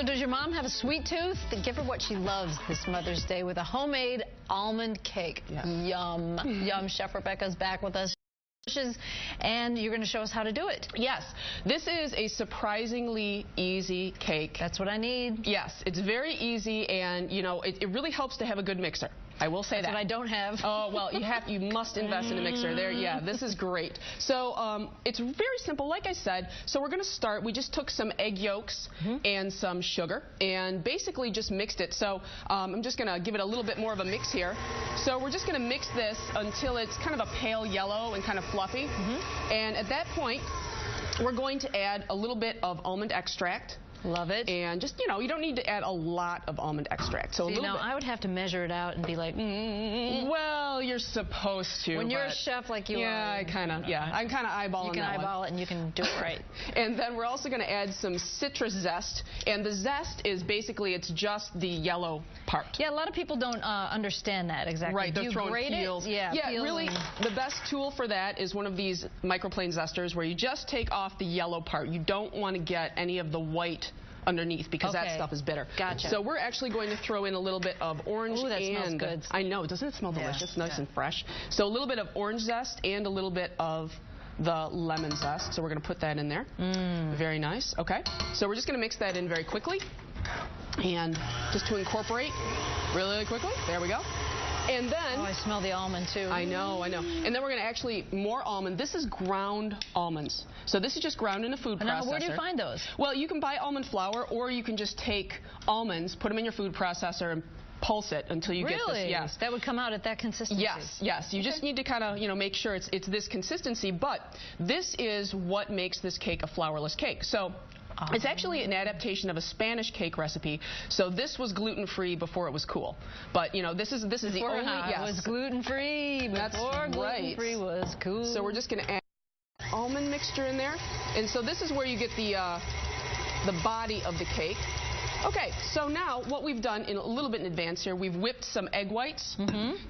So does your mom have a sweet tooth? Give her what she loves this Mother's Day with a homemade almond cake. Yes. Yum. Yum. Chef Rebecca's back with us. And you're going to show us how to do it. Yes, this is a surprisingly easy cake. That's what I need. Yes, it's very easy, and you know it really helps to have a good mixer. I will say That's that. what I don't have. Oh well, you must invest in a mixer. There, yeah, this is great. So it's very simple, like I said. So we're going to start. We just took some egg yolks and some sugar, and basically just mixed it. So I'm just going to give it a little bit more of a mix here. So we're just going to mix this until it's kind of a pale yellow and kind of fluffy. And at that point, we're going to add a little bit of almond extract. Love it. And just, you know, you don't need to add a lot of almond extract. So See, now I would have to measure it out and be like, well, you're supposed to. When you're a chef like you are. I'm kind of eyeballing You can that eyeball it and you can do it right. And then we're also going to add some citrus zest. And the zest is basically, it's just the yellow part. Yeah, a lot of people don't understand that exactly. Right, they're throwing peels. Yeah, peels really, the best tool for that is one of these microplane zesters where you just take off the yellow part. You don't want to get any of the white underneath because that stuff is bitter. Gotcha. So we're actually going to throw in a little bit of orange. Ooh, that smells good. I know, doesn't it smell delicious? Nice and fresh. So a little bit of orange zest and a little bit of the lemon zest. So we're going to put that in there. Very nice. Okay. So we're just going to mix that in very quickly. And just to incorporate really quickly. There we go. And then... Oh, I smell the almond, too. I know. And then we're going to actually, more almond. This is ground almonds. So this is just ground in a food processor. Now, where do you find those? Well, you can buy almond flour, or you can just take almonds, put them in your food processor, and pulse it until you get this. Yes. That would come out at that consistency? Yes. You just need to kind of, you know, make sure it's this consistency. But this is what makes this cake a flourless cake. So... It's actually an adaptation of a Spanish cake recipe. So this was gluten-free before it was cool. But, you know, this is the only... It was gluten-free before gluten-free was cool. So we're just going to add almond mixture in there. And so this is where you get the body of the cake. Okay, so now what we've done in a little bit in advance here, we've whipped some egg whites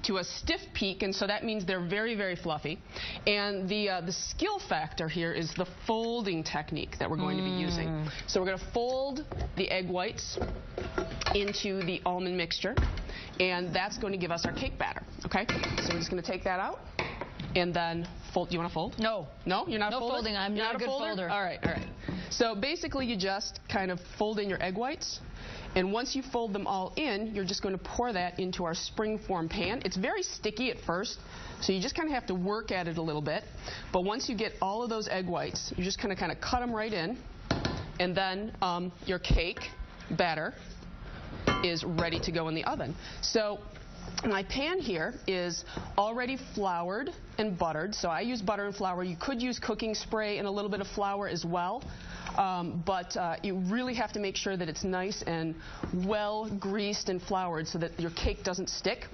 to a stiff peak, and so that means they're very, very fluffy. And the skill factor here is the folding technique that we're going to be using. So we're going to fold the egg whites into the almond mixture, and that's going to give us our cake batter. Okay, so we're just going to take that out. And then fold. You want to fold? No. No? You're not no folding? Folding. I'm not a good folder. All right. So basically you just kind of fold in your egg whites. And once you fold them all in, you're just going to pour that into our springform pan. It's very sticky at first, so you just kind of have to work at it a little bit. But once you get all of those egg whites, you just kind of cut them right in. And then your cake batter is ready to go in the oven. So my pan here is already floured and buttered, so I use butter and flour. You could use cooking spray and a little bit of flour as well, but you really have to make sure that it's nice and well greased and floured so that your cake doesn't stick.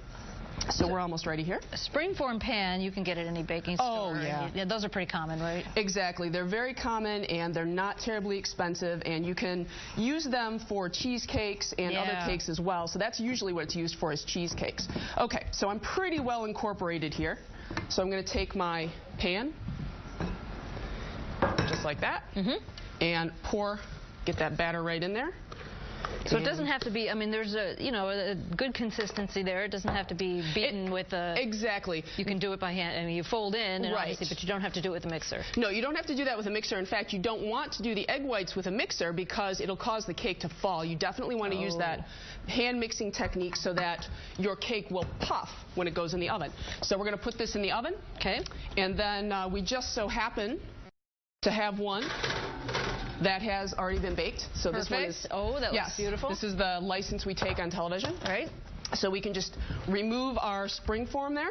So we're almost ready here. A springform pan, you can get at any baking store. Oh, yeah. Those are pretty common, right? Exactly. They're very common, and they're not terribly expensive, and you can use them for cheesecakes and other cakes as well. So that's usually what it's used for, is cheesecakes. Okay, so I'm pretty well incorporated here. So I'm going to take my pan, just like that, and get that batter right in there. So it doesn't have to be, I mean, there's a good consistency there. It doesn't have to be beaten with a... Exactly. You can do it by hand. I mean, you fold in, and obviously, but you don't have to do it with a mixer. No, you don't have to do that with a mixer. In fact, you don't want to do the egg whites with a mixer because it'll cause the cake to fall. You definitely want to use that hand mixing technique so that your cake will puff when it goes in the oven. So we're going to put this in the oven. Okay. And then we just so happen to have one that has already been baked. So Perfect. This one is... Oh, that looks beautiful. This is the license we take on television. All right. So we can just remove our springform there.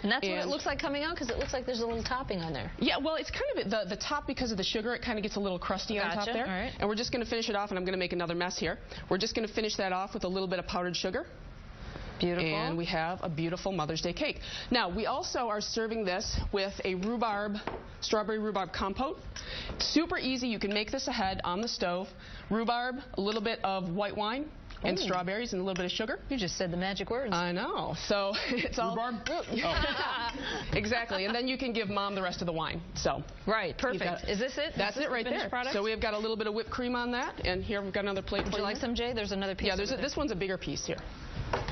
And that's what it looks like coming out, because it looks like there's a little topping on there. Yeah, well, it's kind of the top, because of the sugar, it kind of gets a little crusty on top there. All right. And we're just going to finish it off, and I'm going to make another mess here. We're just going to finish that off with a little bit of powdered sugar. Beautiful. And we have a beautiful Mother's Day cake. Now, we also are serving this with a strawberry-rhubarb compote. Super easy. You can make this ahead on the stove. Rhubarb, a little bit of white wine, and strawberries and a little bit of sugar. You just said the magic words. I know. So it's all rhubarb. Exactly, and then you can give Mom the rest of the wine. So right, perfect. Is this it? That's it right there. Product? So we've got a little bit of whipped cream on that, and here we've got another plate. Would you like some, Jay? There's another piece. Yeah, this one's a bigger piece here.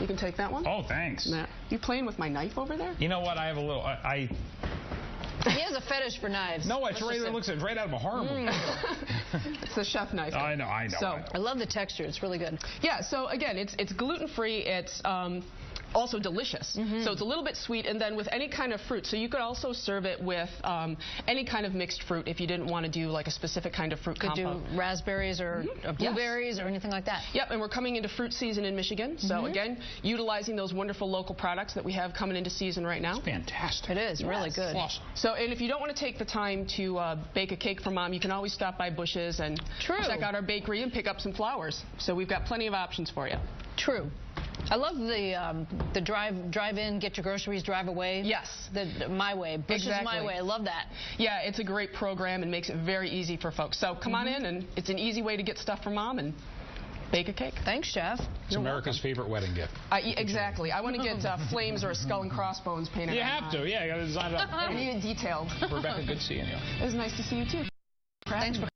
You can take that one. Oh, thanks. You playing with my knife over there? You know what? I have a little. He has a fetish for knives. No, it's right. It looks right out of a horror movie. It's a chef knife. I know. So I love the texture. It's really good. Yeah. So again, it's gluten-free. It's also delicious. So it's a little bit sweet, and then with any kind of fruit. So you could also serve it with any kind of mixed fruit if you didn't want to do like a specific kind of fruit combo. Could do raspberries or blueberries or anything like that. Yep, and we're coming into fruit season in Michigan. So again, utilizing those wonderful local products that we have coming into season right now. It's fantastic. It is really good. Awesome. So, and if you don't want to take the time to bake a cake for Mom, you can always stop by Busch's and check out our bakery and pick up some flowers. So we've got plenty of options for you. True. I love the drive in, get your groceries, drive away. Yes. The My Way. Busch is My Way. I love that. Yeah, it's a great program and makes it very easy for folks. So come on in, and it's an easy way to get stuff for Mom and bake a cake. Thanks, Chef. It's America's favorite wedding gift. Exactly. I want to get flames or a skull and crossbones painted. You have to. Yeah, you got to design it up. I need it detailed. Rebecca, good seeing you. It was nice to see you too. Thanks for